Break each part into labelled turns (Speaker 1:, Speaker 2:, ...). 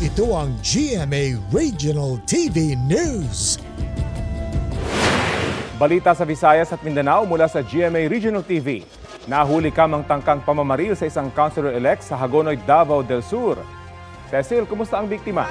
Speaker 1: Ito ang GMA Regional TV News.
Speaker 2: Balita sa Visayas at Mindanao mula sa GMA Regional TV. Nahuli kamang tangkang pamamaril sa isang councilor-elect sa Hagonoy, Davao del Sur. Cecil, kumusta ang biktima?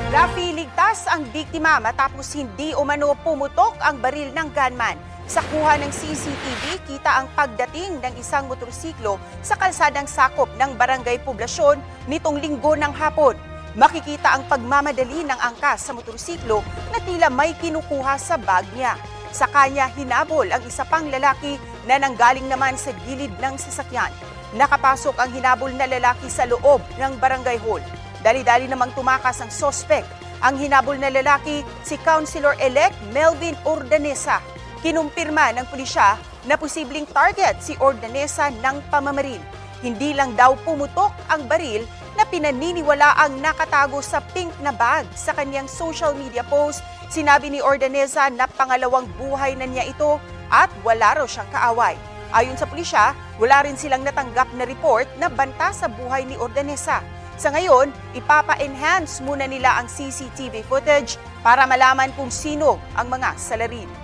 Speaker 3: Rafi, ligtas ang biktima matapos hindi umano pumutok ang baril ng gunman. Sa kuha ng CCTV, kita ang pagdating ng isang motorsiklo sa kalsadang sakop ng Barangay Poblasyon nitong linggo ng hapon. Makikita ang pagmamadali ng angkas sa motorsiklo na tila may kinukuha sa bag niya. Sa kanya hinabol ang isa pang lalaki na nanggaling naman sa gilid ng sasakyan. Nakapasok ang hinabol na lalaki sa loob ng barangay hall. Dali-dali namang tumakas ang sospek. Ang hinabol na lalaki, si Councilor-elect Melvin Ordanesa. Kinumpirma ng pulisya na posibleng target si Ordanesa ng pamamaril. Hindi lang daw pumutok ang baril na pinaniniwala ang nakatago sa pink na bag. Sa kanyang social media post, sinabi ni Ordanesa na pangalawang buhay na niya ito at wala raw siyang kaaway. Ayon sa pulisya, wala rin silang natanggap na report na banta sa buhay ni Ordanesa. Sa ngayon, ipapa-enhance muna nila ang CCTV footage para malaman kung sino ang mga salarin.